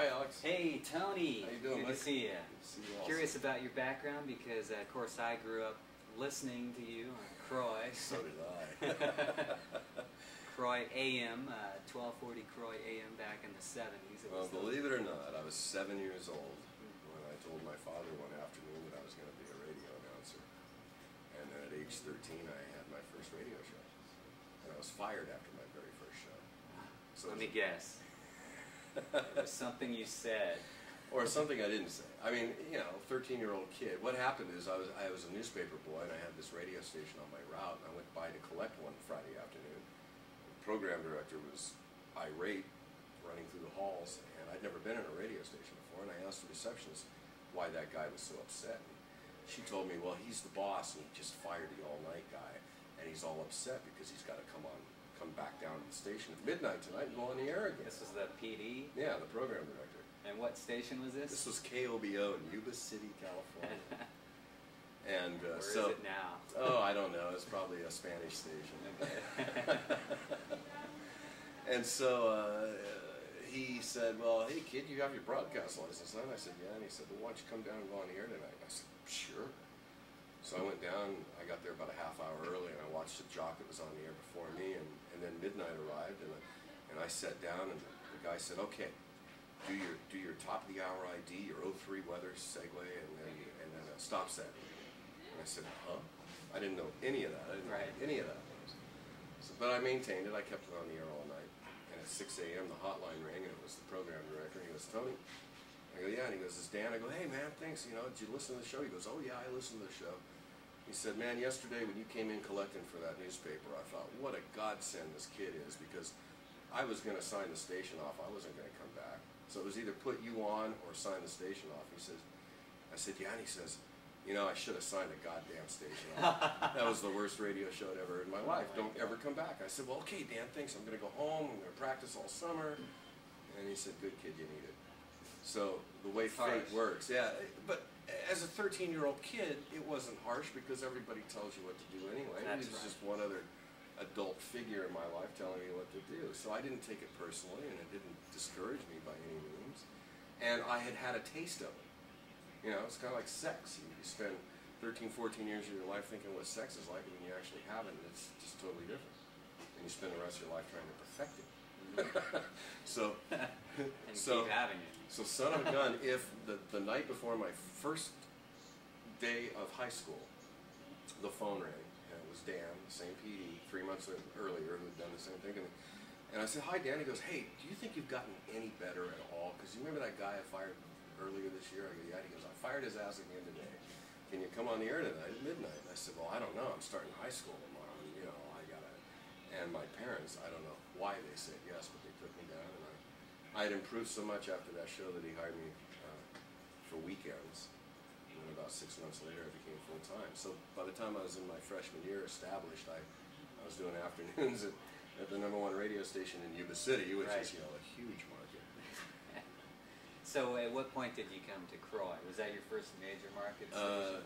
Hi, Alex. Hey, Tony. How you doing, Good Mike? to see you. Good to see you also. Curious about your background because, of course, I grew up listening to you on KROY. So did I. KROY AM, 1240 KROY AM back in the 70s. Well, believe it or not, I was 7 years old when I told my father one afternoon that I was going to be a radio announcer. And then at age 13, I had my first radio show. And I was fired after my very first show. So let me guess. It was something you said. Or something I didn't say. I mean, you know, 13-year-old kid. What happened is I was a newspaper boy and I had this radio station on my route and I went by to collect one Friday afternoon. The program director was irate running through the halls and I'd never been in a radio station before, and I asked the receptionist why that guy was so upset. And she told me, well, he's the boss and he just fired the all-night guy and he's all upset because he's got to come back down to the station at midnight tonight and go on the air again. This was the PD? Yeah, the program director. And what station was this? This was KOBO in Yuba City, California. And where so, is it now? Oh, I don't know. It's probably a Spanish station. Okay. And so he said, well, hey kid, you have your broadcast license, and I said, yeah. And he said, well, why don't you come down and go on the air tonight? I said, sure. So I went down, I got there about a half hour early, and I watched the jock that was on the air before me, and then midnight arrived, and I sat down, and the guy said, okay, do your top of the hour ID, your 03 weather segue, and then a stop set. And I said, huh? I didn't know any of that. I didn't know any of that. So, but I maintained it. I kept it on the air all night. And at 6 a.m. the hotline rang, and it was the program director. And he goes, Tony? I go, yeah. And he goes, it's Dan. I go, hey man, thanks. You know, did you listen to the show? He goes, oh yeah, I listened to the show. He said, man, yesterday when you came in collecting for that newspaper, I thought, what a godsend this kid is, because I was going to sign the station off. I wasn't going to come back. So it was either put you on or sign the station off. He says, I said, yeah. And he says, you know, I should have signed the goddamn station off. That was the worst radio show I'd ever heard in my life. Don't ever come back. I said, well, okay, Dan, thanks. I'm going to go home. I'm going to practice all summer. And he said, good kid, you need it. So the way fate works, yeah. But as a 13-year-old kid, it wasn't harsh because everybody tells you what to do anyway. It was just one other adult figure in my life telling me what to do. So I didn't take it personally, and it didn't discourage me by any means. And I had had a taste of it. You know, it's kind of like sex. You spend 13, 14 years of your life thinking what sex is like, and when you actually have it, it's just totally different. And you spend the rest of your life trying to perfect it. So, keep having it. So son of a gun, if the night before my first day of high school, the phone rang, and it was Dan, the same PD, 3 months earlier, who had done the same thing to me. And I said, hi Dan. He goes, hey, do you think you've gotten any better at all? Because you remember that guy I fired earlier this year? I go, yeah. He goes, I fired his ass again today. Can you come on the air tonight at midnight? And I said, well, I don't know. I'm starting high school tomorrow. And, you know, I got to. And my parents, I don't know why they said yes, but they took me down. And I had improved so much after that show that he hired me for weekends. And then about 6 months later, I became full-time. So by the time I was in my freshman year established, I was doing afternoons at the #1 radio station in Yuba City, which is, you know, a huge market. So at what point did you come to KROY? Was that your first major market station?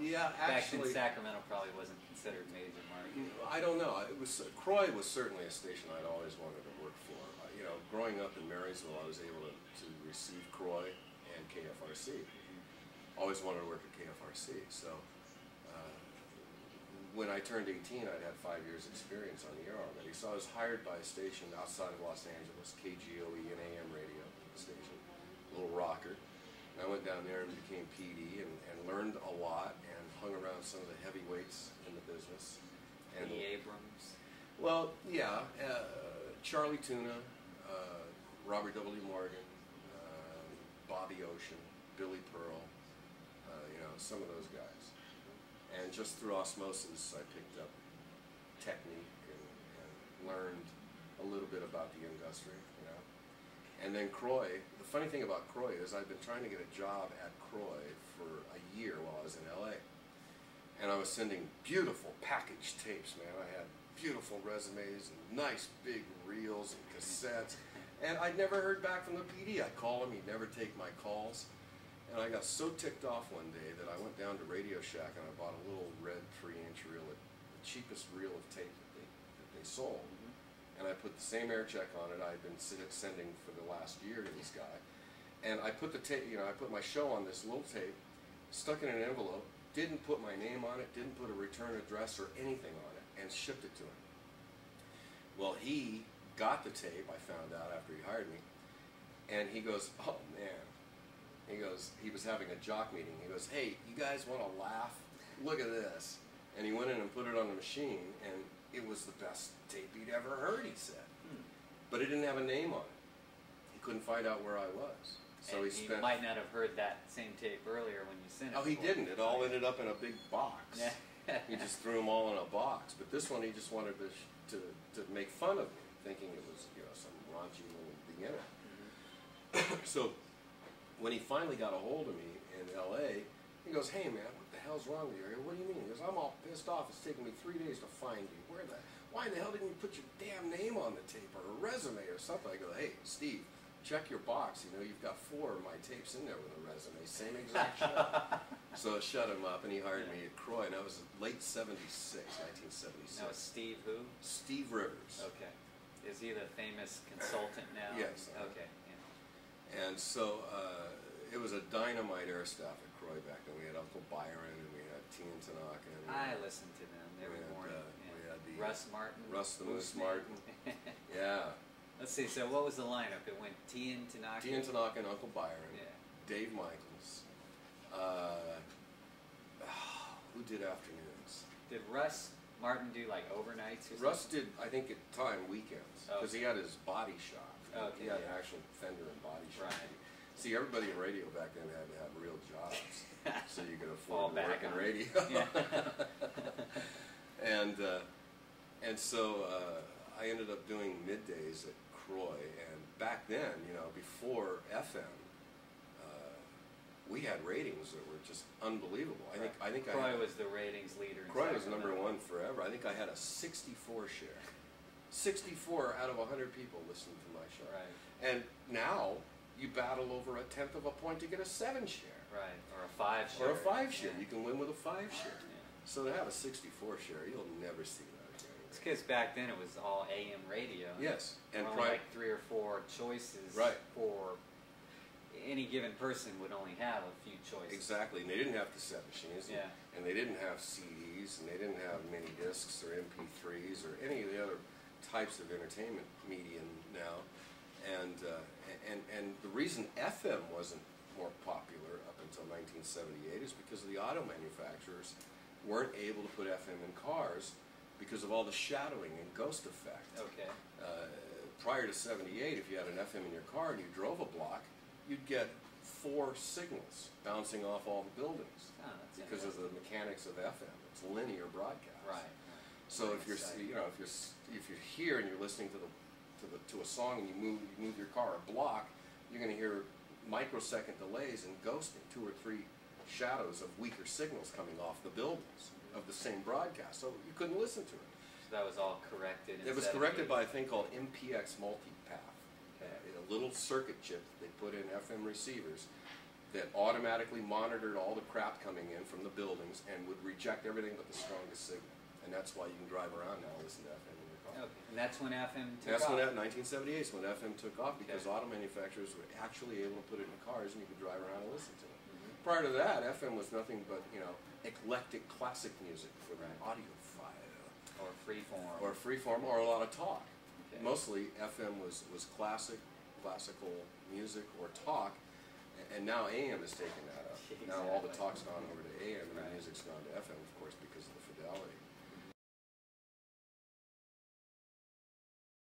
Yeah, actually. Back in Sacramento probably wasn't considered major market. I don't know. It was KROY was certainly a station I'd always wanted to work for. You know, growing up in Marysville, I was able to receive KROY and KFRC. Always wanted to work at KFRC. So when I turned 18, I'd had 5 years experience on the air already. So I was hired by a station outside of Los Angeles, KGOE, an AM radio station, a little rocker. And I went down there and became PD and learned a lot and hung around some of the heavyweights in the business. And Abrams? Well, yeah. Charlie Tuna, Robert W. Morgan, Bobby Ocean, Billy Pearl, you know, some of those guys. And just through osmosis, I picked up technique and learned a little bit about the industry, you know. And then KROY, the funny thing about KROY is I've been trying to get a job at KROY for a year while I was in LA. And I was sending beautiful packaged tapes, man. I had beautiful resumes and nice big reels and cassettes. And I'd never heard back from the PD. I'd call him, he'd never take my calls. And I got so ticked off one day that I went down to Radio Shack and I bought a little red 3-inch reel, the cheapest reel of tape that they sold. And I put the same air check on it I'd been sending for the last year to this guy. And I put the tape, you know, I put my show on this little tape, stuck it in an envelope, didn't put my name on it, didn't put a return address or anything on it, and shipped it to him. Well, he got the tape, I found out after he hired me, and he goes, oh man. He goes, he was having a jock meeting. He goes, hey, you guys want to laugh? Look at this. And he went in and put it on the machine, and it was the best tape he'd ever heard, he said. But it didn't have a name on it. He couldn't find out where I was. So and he you might not have heard that same tape earlier when you sent it. Oh, he didn't. It all ended up in a big box. He just threw them all in a box. But this one, he just wanted to make fun of me, thinking it was, you know, some raunchy little beginner. So when he finally got a hold of me in L.A., he goes, hey man, what the hell's wrong with you? I go, what do you mean? He goes, I'm all pissed off. It's taken me 3 days to find you. Why in the hell didn't you put your damn name on the tape or a resume or something? I go, hey, Steve, check your box. You know, you've got 4 of my tapes in there with a resume. Same exact show. So I shut him up, and he hired me at KROY, and that was late 76, 1976. Now, Steve who? Steve Rivers. Okay. Is he the famous consultant now? Yes. Okay. Yeah. And so it was a dynamite air staff at KROY back then. We had Uncle Byron, and we had Tina Tanaka. And I listened to them every morning. We had the Russ Martin. Russ the Moose Martin. Yeah. Let's see, so what was the lineup? It went Tina Tanaka. Tina Tanaka and Uncle Byron. Yeah. Dave Michaels. Who did afternoons? Did Russ Martin do like overnights or something? Russ did, I think, at time weekends, because he had his body shop. Okay, He had an actual fender and body shop. Right. See, everybody in radio back then had to have real jobs, so you could Fall afford to work back in on radio. Yeah. And so I ended up doing middays at KROY, and back then, you know, before FM, we had ratings that were just unbelievable. I think KROY was the ratings leader. KROY was #1 forever. I think I had a 64 share. 64 out of 100 people listened to my show. Right. And now you battle over a 1/10 of a point to get a 7 share. Right. Or a 5 share. Or a 5 share. Yeah. You can win with a 5 share. Yeah. So to have a 64 share, you'll never see that again. It's because back then it was all AM radio. Yes. And only like 3 or 4 choices. Right. For any given person would only have a few choices. Exactly. And they didn't have cassette machines. Yeah. And they didn't have CDs, and they didn't have mini discs or MP3s or any of the other types of entertainment medium now. And the reason FM wasn't more popular up until 1978 is because the auto manufacturers weren't able to put FM in cars because of all the shadowing and ghost effect. Okay. Prior to 78, if you had an FM in your car and you drove a block, you'd get 4 signals bouncing off all the buildings because of the mechanics of FM. It's linear broadcast. Right. So if you're here and you're listening to a song and you move your car a block, you're going to hear microsecond delays and ghosting, 2 or 3 shadows of weaker signals coming off the buildings of the same broadcast. So you couldn't listen to it. So that was all corrected. It was corrected by a thing called MPX multipath. Okay. A little circuit chip that they put in FM receivers that automatically monitored all the crap coming in from the buildings and would reject everything but the strongest signal. And that's why you can drive around now and listen to FM in your car. Okay. And that's when FM took That's off. when 1978 is when FM took off, because Okay. auto manufacturers were actually able to put it in cars and you could drive around and listen to it. Prior to that, FM was nothing but, you know, eclectic classic music for the audiophile. Or freeform. Or freeform, or a lot of talk. Okay. Mostly FM was classical music or talk, and now AM has taken that up. Now all the talk's gone over to AM and the music's gone to FM, of course, because of the fidelity.